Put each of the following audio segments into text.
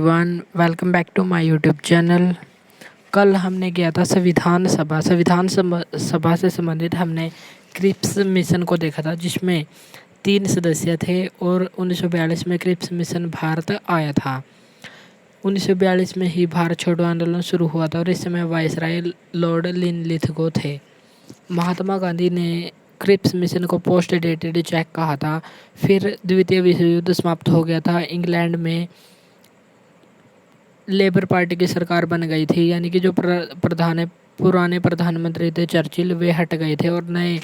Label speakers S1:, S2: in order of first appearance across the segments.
S1: One welcome back to my YouTube channel. कल हमने किया था संविधान सभा से संबंधित हमने क्रिप्स मिशन को देखा था, जिसमें 3 सदस्य थे और 1942 में क्रिप्स मिशन भारत आया था। 1942 में ही भारत छोड़ो आंदोलन शुरू हुआ था और इस समय वायसराय लॉर्ड लिनलिथगो थे। महात्मा गांधी ने क्रिप्स मिशन को पोस्ट डेटेड चेक कहा था। फिर द्वितीय विश्व युद्ध समाप्त हो गया था। इंग्लैंड में लेबर पार्टी की सरकार बन गई थी, यानी कि जो पुराने प्रधानमंत्री थे चर्चिल, वे हट गए थे और नए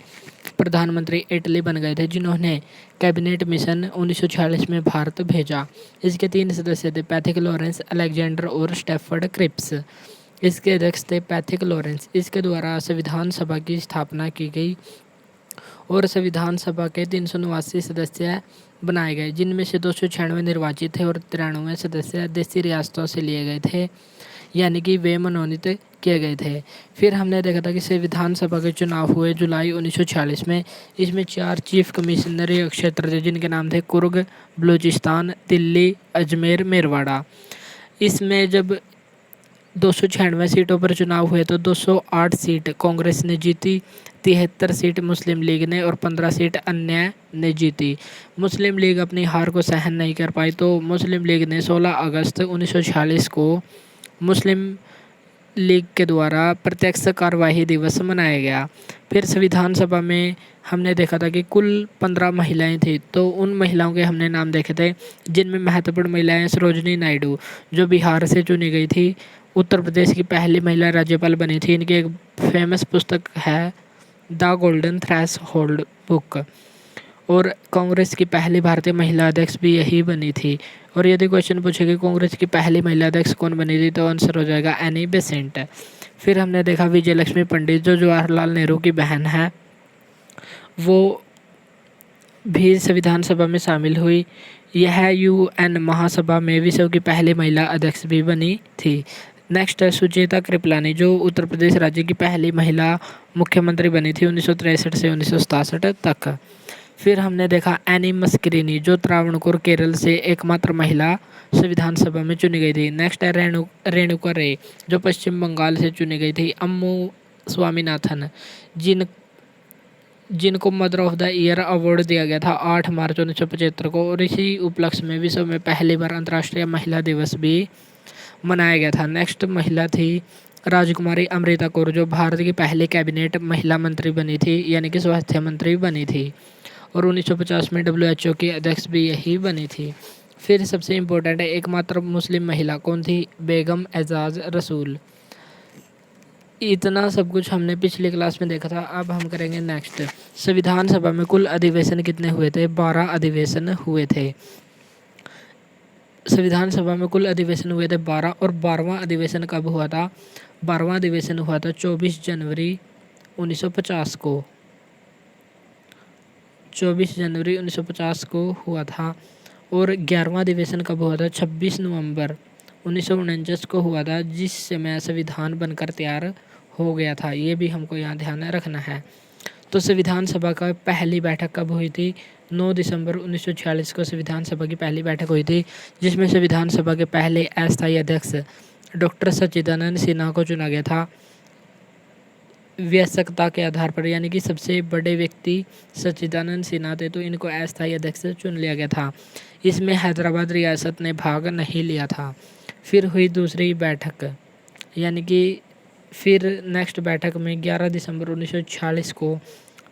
S1: प्रधानमंत्री इटली बन गए थे, जिन्होंने कैबिनेट मिशन 1946 में भारत भेजा। इसके 3 सदस्य थे, पैथिक लॉरेंस, अलेक्जेंडर और स्टेफर्ड क्रिप्स। इसके अध्यक्ष थे पैथिक लॉरेंस। इसके द्वारा संविधान सभा की स्थापना की गई और संविधान सभा के 389 सदस्य बनाए गए, जिनमें से 296 निर्वाचित थे और 93 सदस्य देसी रियासतों से लिए गए थे, यानी कि वे मनोनीत किए गए थे। फिर हमने देखा था कि संविधान सभा के चुनाव हुए जुलाई 1946 में। इसमें 4 चीफ कमिश्नरी क्षेत्र थे, जिनके नाम थे कुर्ग, बलूचिस्तान, दिल्ली, अजमेर, मेरवाड़ा। इसमें जब 296 सीटों पर चुनाव हुए तो 208 सीट कांग्रेस ने जीती, 73 सीट मुस्लिम लीग ने और 15 सीट अन्य ने जीती। मुस्लिम लीग अपनी हार को सहन नहीं कर पाई, तो मुस्लिम लीग ने 16 अगस्त 1946 को मुस्लिम लीग के द्वारा प्रत्यक्ष कार्यवाही दिवस मनाया गया। फिर संविधान सभा में हमने देखा था कि कुल 15 महिलाएं थी, तो उन महिलाओं के हमने नाम देखे थे, जिनमें महत्वपूर्ण महिलाएं सरोजनी नायडू, जो बिहार से चुनी गई थी, उत्तर प्रदेश की पहली महिला राज्यपाल बनी थी। इनकी एक फेमस पुस्तक है द गोल्डन थ्रेशोल्ड बुक। और कांग्रेस की पहली भारतीय महिला अध्यक्ष भी यही बनी थी। और यदि क्वेश्चन पूछे कि कांग्रेस की पहली महिला अध्यक्ष कौन बनी थी, तो आंसर हो जाएगा एनी बेसेंट। फिर हमने देखा विजय लक्ष्मी पंडित, जो जवाहरलाल नेहरू की बहन है, वो भी संविधान सभा में शामिल हुई। यह यूएन महासभा में विश्व की पहली महिला अध्यक्ष भी बनी थी। नेक्स्ट है सुचेता कृपलानी, जो उत्तर प्रदेश राज्य की पहली महिला मुख्यमंत्री बनी थी 1963 से 1967 तक। फिर हमने देखा एनी मस्करीनी, जो त्रावणकोर केरल से एकमात्र महिला संविधान सभा में चुनी गई थी। नेक्स्ट है रेणुका रे, जो पश्चिम बंगाल से चुनी गई थी। अम्मू स्वामीनाथन, जिनको mother of the year award दिया गया था 8 मार्च 1975 को, और इसी उपलक्ष्य में विश्व में पहली बार अंतर्राष्ट्रीय महिला दिवस भी मनाया गया था। नेक्स्ट महिला थी राजकुमारी अमृता कौर, जो भारत की पहली कैबिनेट महिला मंत्री बनी थी, यानी कि स्वास्थ्य मंत्री बनी थी, और 1950 में WHO की अध्यक्ष भी यही बनी थी। फिर सबसे इम्पोर्टेंट है, एकमात्र मुस्लिम महिला कौन थी? बेगम एजाज रसूल। इतना सब कुछ हमने पिछली क्लास में देखा था। अब हम करेंगे नेक्स्ट, संविधान सभा में कुल अधिवेशन कितने हुए थे? 12 अधिवेशन हुए थे। संविधान सभा में कुल अधिवेशन हुए थे 12, और 12वां अधिवेशन कब हुआ था? 12वां अधिवेशन हुआ था 24 जनवरी 1950 को। 24 जनवरी 1950 को हुआ था। और 11वां अधिवेशन कब हुआ था? 26 नवंबर 1949 को हुआ था, जिस समय संविधान बनकर तैयार हो गया था। ये भी हमको यहाँ ध्यान रखना है। तो संविधान सभा का पहली बैठक कब हुई थी? 9 दिसंबर 1946 को संविधान सभा की पहली बैठक हुई थी, जिसमें संविधान सभा के पहले अस्थायी अध्यक्ष डॉक्टर सच्चिदानंद सिन्हा को चुना गया था वयस्कता के आधार पर, यानी कि सबसे बड़े व्यक्ति सच्चिदानंद सिन्हा थे, तो इनको अस्थायी अध्यक्ष चुन लिया गया था। इसमें हैदराबाद रियासत ने भाग नहीं लिया था। फिर हुई दूसरी बैठक, यानी कि फिर नेक्स्ट बैठक में 11 दिसंबर 1946 को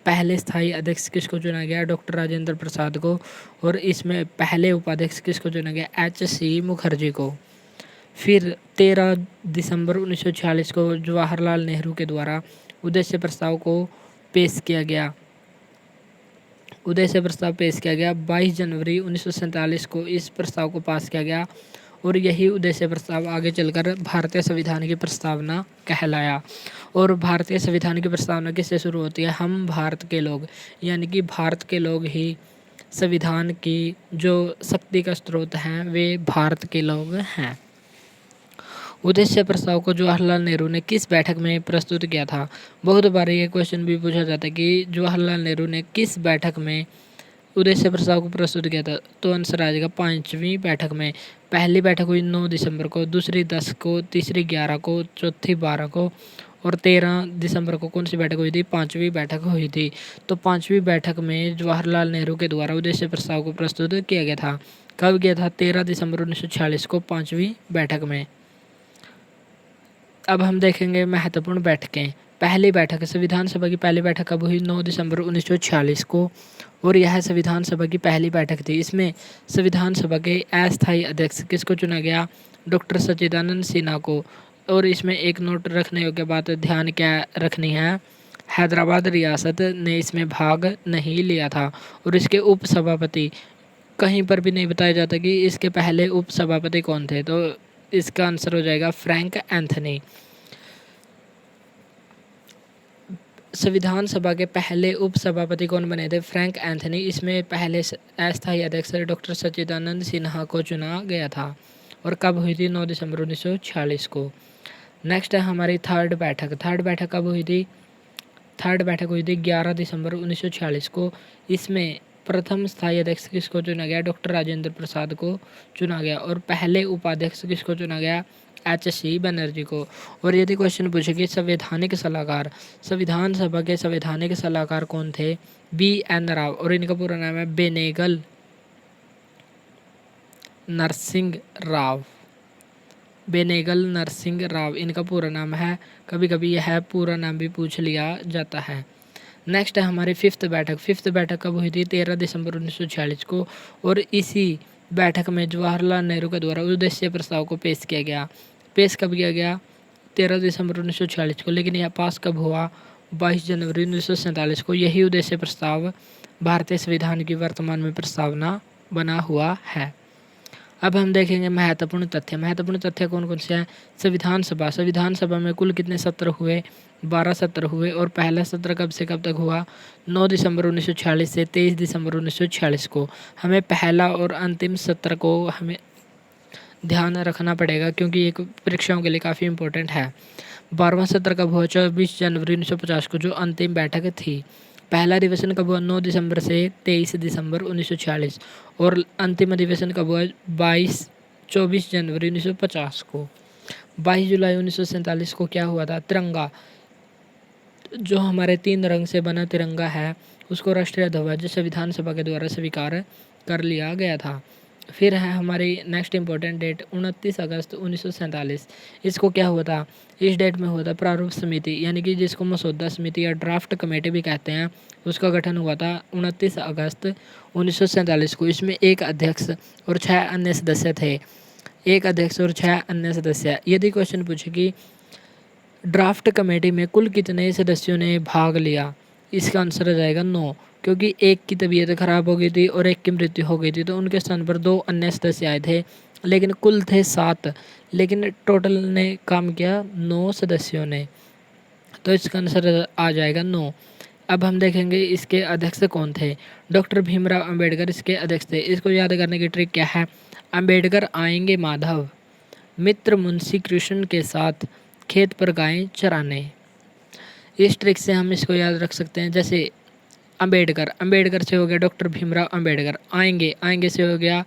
S1: पहले स्थायी अध्यक्ष किसको चुना गया? डॉक्टर राजेंद्र प्रसाद को। और इसमें पहले उपाध्यक्ष किसको चुना गया? HC मुखर्जी को। फिर 13 दिसंबर 1946 को जवाहरलाल नेहरू के द्वारा उद्देश्य प्रस्ताव पेश किया गया। 22 जनवरी 1947 को इस प्रस्ताव को पास किया गया, और यही उद्देश्य प्रस्ताव आगे चलकर भारतीय संविधान की प्रस्तावना कहलाया। और भारतीय संविधान की प्रस्तावना किससे शुरू होती है? हम भारत के लोग, यानी कि भारत के लोग ही संविधान की जो शक्ति का स्रोत हैं, वे भारत के लोग हैं। उद्देश्य प्रस्ताव को जवाहरलाल नेहरू ने किस बैठक में प्रस्तुत किया था? बहुत बार ये क्वेश्चन भी पूछा जाता है कि जवाहरलाल नेहरू ने किस बैठक में उद्देश्य प्रस्ताव को प्रस्तुत किया था? तो आंसर आ जाएगा 5वीं बैठक में। पहली बैठक हुई 9 दिसंबर को, दूसरी 10 को, तीसरी 11 को, चौथी 12 को और 13 दिसंबर को कौन सी बैठक हुई थी? 5वीं बैठक हुई थी। तो 5वीं बैठक में जवाहरलाल नेहरू के द्वारा उद्देश्य प्रस्ताव को प्रस्तुत किया गया था। कब किया था? 13 दिसंबर 1946 को 5वीं बैठक में। अब हम देखेंगे महत्वपूर्ण बैठकें। पहली बैठक संविधान सभा की पहली बैठक कब हुई? 9 दिसंबर 1946 को और यह संविधान सभा की पहली बैठक थी। इसमें संविधान सभा के अस्थायी अध्यक्ष किसको चुना गया? डॉक्टर सच्चिदानंद सिन्हा को। और इसमें एक नोट रखने योग्य बात ध्यान क्या रखनी है? हैदराबाद रियासत ने इसमें भाग नहीं लिया था और इसके उपसभापति कहीं पर भी नहीं बताया जाता कि इसके पहले उपसभापति कौन थे। तो इसका आंसर हो जाएगा फ्रैंक एंथनी। संविधान सभा के पहले उपसभापति कौन बने थे? Frank Anthony. इसमें पहले अस्थायी अध्यक्ष डॉक्टर सच्चिदानंद सिन्हा को चुना गया था और कब हुई थी? 9 दिसंबर 1946 को। नेक्स्ट है हमारी थर्ड बैठक। थर्ड बैठक कब हुई थी? थर्ड बैठक हुई थी 11 दिसंबर 1946 को। इसमें प्रथम स्थायी अध्यक्ष किसको चुना गया? डॉक्टर राजेंद्र प्रसाद को चुना गया और पहले उपाध्यक्ष किसको चुना गया? HC बनर्जी को। और यदि क्वेश्चन पूछे कि संवैधानिक सलाहकार, संविधान सभा के संवैधानिक सलाहकार कौन थे? BN राव और इनका पूरा नाम है बेनेगल नरसिंह राव। बेनेगल नरसिंह राव इनका पूरा नाम है। कभी कभी यह पूरा नाम भी पूछ लिया जाता है। नेक्स्ट है हमारी फिफ्थ बैठक। फिफ्थ बैठक कब हुई थी? 13 दिसंबर 1946 को और इसी बैठक में जवाहरलाल नेहरू के द्वारा उद्देश्य प्रस्ताव को पेश किया गया। पेश कब किया गया? 13 दिसंबर 1946 को। लेकिन यह पास कब हुआ? 22 जनवरी 1947 को। यही उद्देश्य प्रस्ताव भारतीय संविधान की वर्तमान में प्रस्तावना बना हुआ है। अब हम देखेंगे महत्वपूर्ण तथ्य। महत्वपूर्ण तथ्य कौन कौन से हैं? संविधान सभा में कुल कितने सत्र हुए? 12 सत्र हुए और पहला सत्र कब से कब तक हुआ? 9 दिसंबर 1946 से 23 दिसंबर 1946 को। हमें पहला और अंतिम सत्र को हमें ध्यान रखना पड़ेगा क्योंकि ये परीक्षाओं के लिए काफ़ी इम्पोर्टेंट है। 12वां सत्र कब हुआ? 24 जनवरी 1950 को, जो अंतिम बैठक थी। पहला अधिवेशन कब हुआ? 9 दिसंबर से 23 दिसंबर 1946 और अंतिम अधिवेशन कब हुआ? 24 जनवरी 1950 को। 22 जुलाई 1947 को क्या हुआ था? तिरंगा, जो हमारे 3 रंग से बना तिरंगा है, उसको राष्ट्रीय ध्वज संविधान सभा के द्वारा स्वीकार कर लिया गया था। फिर है हमारी नेक्स्ट इम्पोर्टेंट डेट 29 अगस्त 1947। इसको क्या हुआ था? इस डेट में हुआ था प्रारूप समिति, यानी कि जिसको मसौदा समिति या ड्राफ्ट कमेटी भी कहते हैं, उसका गठन हुआ था 29 अगस्त 1947 को। इसमें एक अध्यक्ष और 6 अन्य सदस्य थे। एक अध्यक्ष और 6 अन्य सदस्य। यदि क्वेश्चन पूछे कि ड्राफ्ट कमेटी में कुल कितने सदस्यों ने भाग लिया, इसका आंसर आ जाएगा 9, क्योंकि एक की तबीयत खराब हो गई थी और एक की मृत्यु हो गई थी, तो उनके स्थान पर 2 अन्य सदस्य आए थे। लेकिन कुल थे 7, लेकिन टोटल ने काम किया 9 सदस्यों ने, तो इसका आंसर आ जाएगा 9। अब हम देखेंगे इसके अध्यक्ष कौन थे। डॉक्टर भीमराव अंबेडकर इसके अध्यक्ष थे। इसको याद करने की ट्रिक क्या है? अंबेडकर आएंगे माधव, मित्र मुंशी कृष्ण के साथ खेत पर गायें चराने। इस ट्रिक से हम इसको याद रख सकते हैं। जैसे अंबेडकर से हो गया डॉक्टर भीमराव अंबेडकर। आएंगे से हो गया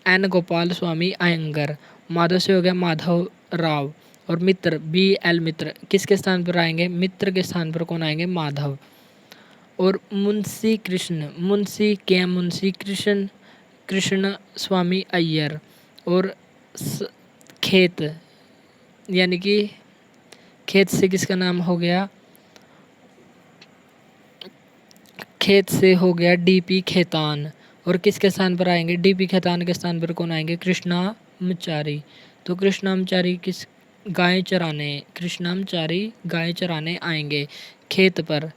S1: एन गोपाल स्वामी अयंगर। माधव से हो गया माधव राव और मित्र BL मित्र। किसके स्थान पर आएंगे? मित्र के स्थान पर कौन आएंगे? माधव। और मुंशी कृष्ण स्वामी अय्यर। और खेत, यानी कि खेत से किसका नाम हो गया? खेत से हो गया DP खेतान। और किसके स्थान पर आएंगे? DP खेतान के स्थान पर कौन आएंगे? कृष्णामचारी। तो कृष्णामचारी गायें चराने आएंगे खेत पर।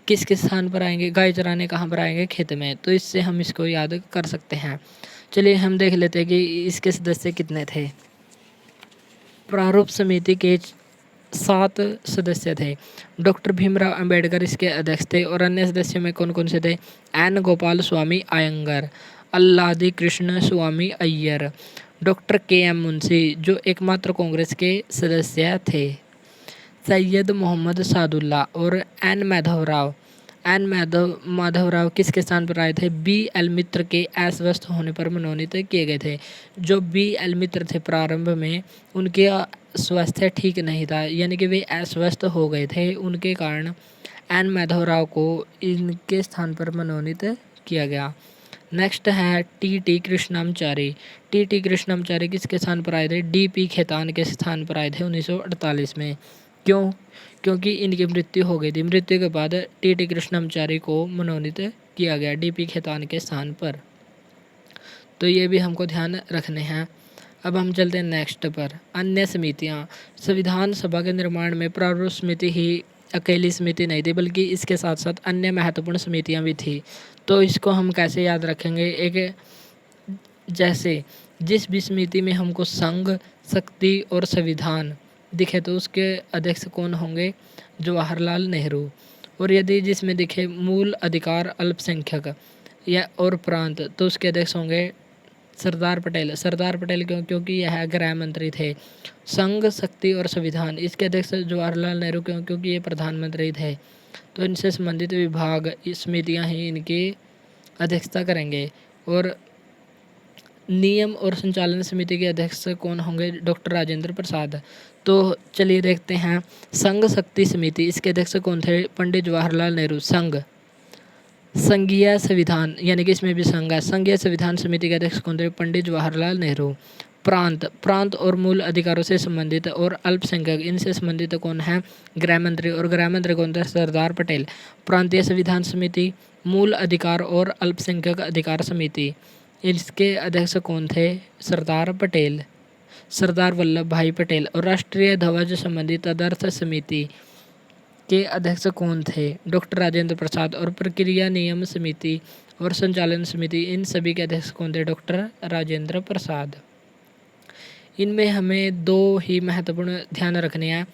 S1: किसके स्थान पर आएंगे? गाय चराने कहाँ पर आएंगे? खेत में। तो इससे हम इसको याद कर सकते हैं। चलिए हम देख लेते हैं कि इसके सदस्य कितने थे। प्रारूप समिति के 7 सदस्य थे। डॉक्टर भीमराव अंबेडकर इसके अध्यक्ष थे और अन्य सदस्यों में कौन कौन से थे? एन गोपाल स्वामी अयंगर, अल्लादी कृष्ण स्वामी अय्यर, डॉक्टर KM मुंशी जो एकमात्र कांग्रेस के सदस्य थे, सैयद मोहम्मद सादुल्ला और एन माधव राव। एन माधवराव किसके स्थान पर आए थे? बी एल मित्र के अस्वस्थ होने पर मनोनीत किए गए थे। जो बी एल मित्र थे प्रारंभ में उनके स्वास्थ्य ठीक नहीं था, यानी कि वे अस्वस्थ हो गए थे, उनके कारण एन माधवराव को इनके स्थान पर मनोनीत किया गया। नेक्स्ट है टी कृष्णाचारी। टी कृष्णाचारी किसके स्थान पर आए थे? डी पी खेतान के स्थान पर आए थे 1948 में। क्यों? क्योंकि इनकी मृत्यु हो गई थी। मृत्यु के बाद टी कृष्णाचारी को मनोनीत किया गया डी पी खेतान के स्थान पर। तो ये भी हमको ध्यान रखने हैं। अब हम चलते हैं नेक्स्ट पर। अन्य समितियाँ। संविधान सभा के निर्माण में प्रारूप समिति ही अकेली समिति नहीं थी, बल्कि इसके साथ साथ अन्य महत्वपूर्ण समितियाँ भी थी। तो इसको हम कैसे याद रखेंगे? एक जैसे जिस भी समिति में हमको संघ, शक्ति और संविधान दिखे तो उसके अध्यक्ष कौन होंगे? जवाहरलाल नेहरू। और यदि जिसमें दिखे मूल अधिकार, अल्पसंख्यक या और प्रांत, तो उसके अध्यक्ष होंगे सरदार पटेल। सरदार पटेल क्यों? क्योंकि यह गृह मंत्री थे। संघ, शक्ति और संविधान, इसके अध्यक्ष जवाहरलाल नेहरू क्यों? क्योंकि ये प्रधानमंत्री थे। तो इनसे संबंधित विभाग, समितियाँ ही इनकी अध्यक्षता करेंगे। और नियम और संचालन समिति के अध्यक्ष कौन होंगे? डॉक्टर राजेंद्र प्रसाद। तो चलिए देखते हैं संघ शक्ति समिति, इसके अध्यक्ष कौन थे? पंडित जवाहरलाल नेहरू। संघ, संघीय संविधान, यानी कि इसमें भी संघ है। संघीय संविधान समिति के अध्यक्ष कौन थे? पंडित जवाहरलाल नेहरू। प्रांत, प्रांत और मूल अधिकारों से संबंधित और अल्पसंख्यक, इनसे संबंधित कौन है? गृह मंत्री। और गृह मंत्री कौन थे? सरदार पटेल। प्रांतीय संविधान समिति, मूल अधिकार और अल्पसंख्यक अधिकार समिति, इसके अध्यक्ष कौन थे? सरदार पटेल, सरदार वल्लभ भाई पटेल। और राष्ट्रीय ध्वज संबंधी तदर्थ समिति के अध्यक्ष कौन थे? डॉक्टर राजेंद्र प्रसाद। और प्रक्रिया नियम समिति और संचालन समिति, इन सभी के अध्यक्ष कौन थे? डॉक्टर राजेंद्र प्रसाद। इनमें हमें दो ही महत्वपूर्ण ध्यान रखने हैं।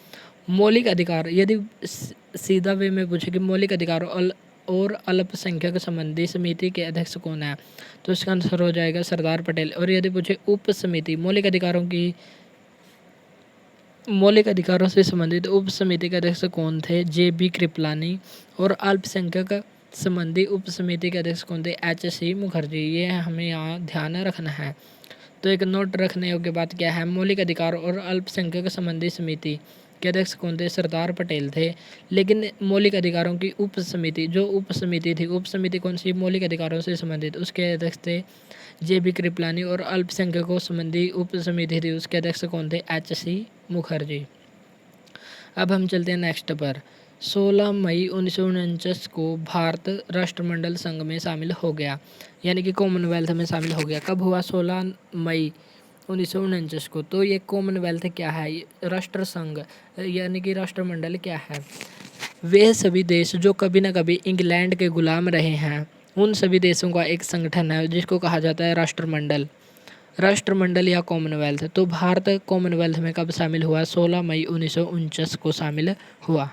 S1: मौलिक अधिकार, यदि सीधा वे में पूछे कि मौलिक अधिकार और अल्पसंख्यक संबंधी समिति के अध्यक्ष कौन है, तो इसका आंसर हो जाएगा सरदार पटेल। और यदि पूछे उप समिति, मौलिक अधिकारों से संबंधित उप समिति के अध्यक्ष कौन थे? J B Kripalani. और अल्पसंख्यक संबंधी उप समिति के अध्यक्ष कौन थे? H C Mukherjee. ये हमें यहाँ ध्यान रखना है। तो एक नोट रखने योग्य बात क्या है? मौलिक अधिकार और अल्पसंख्यक संबंधी समिति के अध्यक्ष कौन थे? सरदार पटेल थे। लेकिन मौलिक अधिकारों की उप समिति, जो उप समिति थी, उप समिति कौन सी? मौलिक अधिकारों से संबंधित, उसके अध्यक्ष थे जे बी कृपलानी। और अल्पसंख्यकों संबंधी उप समिति थी, उसके अध्यक्ष कौन थे? H C Mukherjee. अब हम चलते हैं नेक्स्ट पर। 16 मई 1949 को भारत राष्ट्रमंडल संघ में शामिल हो गया, यानी कि कॉमनवेल्थ में शामिल हो गया। कब हुआ? 16 मई 1949 को। तो ये कॉमनवेल्थ क्या है? राष्ट्र संघ यानी कि राष्ट्रमंडल क्या है? वे सभी देश जो कभी न कभी इंग्लैंड के गुलाम रहे हैं, उन सभी देशों का एक संगठन है जिसको कहा जाता है राष्ट्रमंडल। राष्ट्रमंडल या कॉमनवेल्थ। तो भारत कॉमनवेल्थ में कब शामिल हुआ? 16 मई 1949 को शामिल हुआ।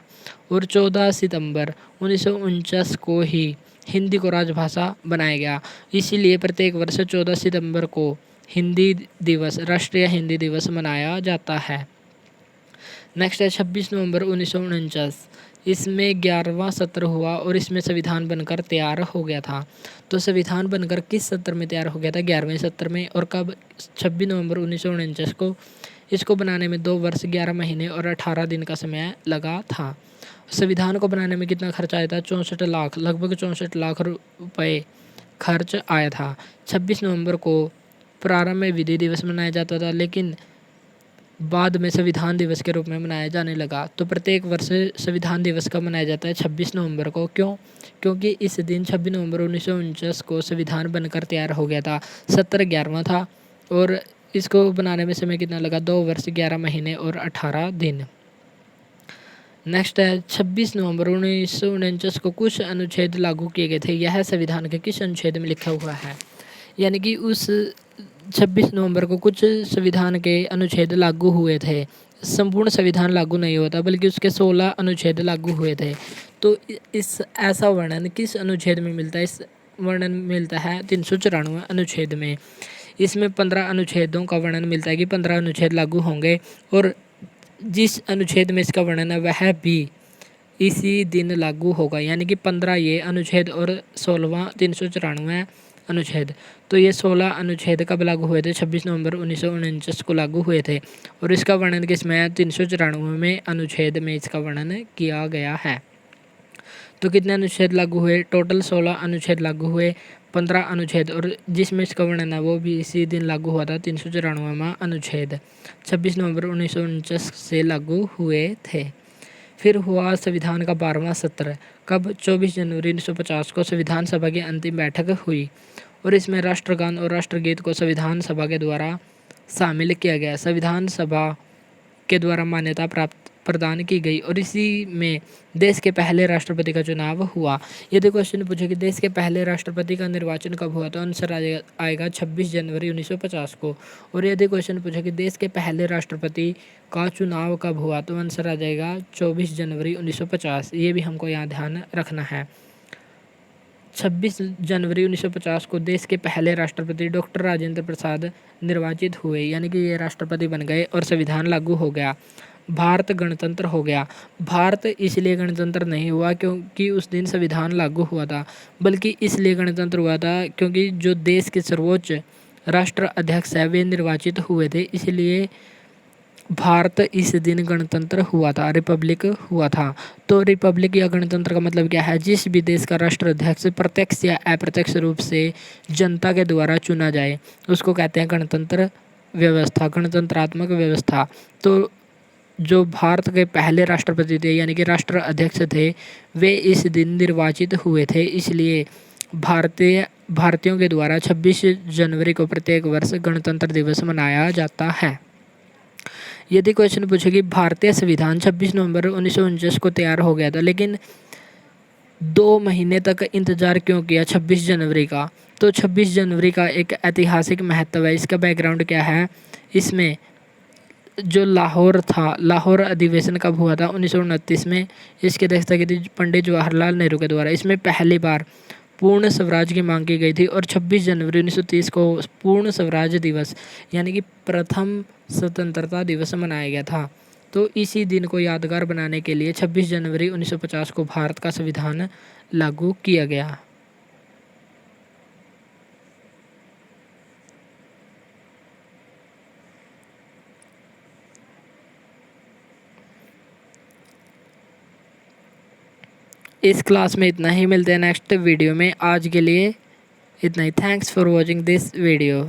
S1: और 14 सितंबर 1949 को ही हिंदी को राजभाषा बनाया गया। इसीलिए प्रत्येक वर्ष 14 सितंबर को हिंदी दिवस, राष्ट्रीय हिंदी दिवस मनाया जाता है। नेक्स्ट है 26 नवंबर 1949। इसमें 11वां सत्र हुआ और इसमें संविधान बनकर तैयार हो गया था। तो संविधान बनकर किस सत्र में तैयार हो गया था? 11वें सत्र में। और कब? 26 नवंबर 1949 को। इसको बनाने में 2 वर्ष 11 महीने और 18 दिन का समय लगा था। संविधान को बनाने में कितना खर्च आया था? 64 लाख, लगभग 64 लाख रुपये खर्च आया था। 26 नवंबर को प्रारंभ में विधि दिवस मनाया जाता था, लेकिन बाद में संविधान दिवस के रूप में मनाया जाने लगा। तो प्रत्येक वर्ष संविधान दिवस कब मनाया जाता है? 26 नवंबर को। क्यों? क्योंकि इस दिन 26 नवंबर 1949 को संविधान बनकर तैयार हो गया था। सत्र 11वां था और इसको बनाने में समय कितना लगा? 2 वर्ष 11 महीने और 18 दिन। नेक्स्ट है 26 नवंबर 1949 को कुछ अनुच्छेद लागू किए गए थे। यह संविधान के किस अनुच्छेद में लिखा हुआ है? यानी कि उस 26 नवंबर को कुछ संविधान के अनुच्छेद लागू हुए थे। संपूर्ण संविधान लागू नहीं हुआ था, बल्कि उसके 16 अनुच्छेद लागू हुए थे। तो इस ऐसा वर्णन किस अनुच्छेद में मिलता है? इस वर्णन मिलता है 394 अनुच्छेद में। इसमें 15 अनुच्छेदों का वर्णन मिलता है कि 15 अनुच्छेद लागू होंगे। और जिस अनुच्छेद में इसका वर्णन है वह भी इसी दिन लागू होगा, यानी कि 15 ये अनुच्छेद और 16वां 394 अनुच्छेद। तो ये 16 अनुच्छेद कब लागू हुए थे? 26 नवंबर 1949 को लागू हुए थे। और इसका वर्णन किसमें है? 394 अनुच्छेद में इसका वर्णन किया गया है। तो कितने अनुच्छेद लागू हुए? टोटल 16 अनुच्छेद लागू हुए, 15 अनुच्छेद, और जिसमें इसका वर्णन है वो भी इसी दिन लागू हुआ था। 394वां अनुच्छेद 26 नवंबर 1949 से लागू हुए थे। फिर हुआ संविधान का 12वां सत्र। कब? 24 जनवरी 1950 को संविधान सभा की अंतिम बैठक हुई और इसमें राष्ट्रगान और राष्ट्रगीत को संविधान सभा के द्वारा शामिल किया गया। संविधान सभा के द्वारा मान्यता प्रदान की गई और इसी में देश के पहले राष्ट्रपति का चुनाव हुआ। यदि क्वेश्चन पूछे कि देश के पहले राष्ट्रपति का निर्वाचन कब हुआ, तो आंसर आएगा 26 जनवरी 1950 को। और यदि क्वेश्चन पूछे कि देश के पहले राष्ट्रपति का चुनाव कब हुआ, तो आंसर आ जाएगा 24 जनवरी 1950। ये भी हमको यहाँ ध्यान रखना है। 26 जनवरी 1950 को देश के पहले राष्ट्रपति डॉक्टर राजेंद्र प्रसाद निर्वाचित हुए, यानी कि ये राष्ट्रपति बन गए और संविधान लागू हो गया। भारत गणतंत्र हो गया। भारत इसलिए गणतंत्र नहीं हुआ क्योंकि उस दिन संविधान लागू हुआ था, बल्कि इसलिए गणतंत्र हुआ था क्योंकि जो देश के सर्वोच्च राष्ट्र अध्यक्ष है वे निर्वाचित हुए थे, इसलिए भारत इस दिन गणतंत्र हुआ था, रिपब्लिक हुआ था। तो रिपब्लिक या गणतंत्र का मतलब क्या है? जिस भी देश का राष्ट्राध्यक्ष प्रत्यक्ष या अप्रत्यक्ष रूप से जनता के द्वारा चुना जाए उसको कहते हैं गणतंत्र व्यवस्था, गणतंत्रात्मक व्यवस्था। तो जो भारत के पहले राष्ट्रपति थे यानी कि राष्ट्र अध्यक्ष थे, वे इस दिन निर्वाचित हुए थे, इसलिए भारतीयों के द्वारा 26 जनवरी को प्रत्येक वर्ष गणतंत्र दिवस मनाया जाता है। यदि क्वेश्चन पूछे कि भारतीय संविधान 26 नवंबर 1949 को तैयार हो गया था, लेकिन 2 महीने तक इंतजार क्यों किया 26 जनवरी का? तो 26 जनवरी का एक ऐतिहासिक महत्व है। इसका बैकग्राउंड क्या है? इसमें जो लाहौर था, लाहौर अधिवेशन कब हुआ था? 1929 में। इसकी अध्यक्षता की थी पंडित जवाहरलाल नेहरू के द्वारा। इसमें पहली बार पूर्ण स्वराज की मांग की गई थी और 26 जनवरी 1930 को पूर्ण स्वराज दिवस यानी कि प्रथम स्वतंत्रता दिवस मनाया गया था। तो इसी दिन को यादगार बनाने के लिए 26 जनवरी 1950 को भारत का संविधान लागू किया गया। इस क्लास में इतना ही, मिलते हैं नेक्स्ट वीडियो में। आज के लिए इतना ही। Thanks for watching this video.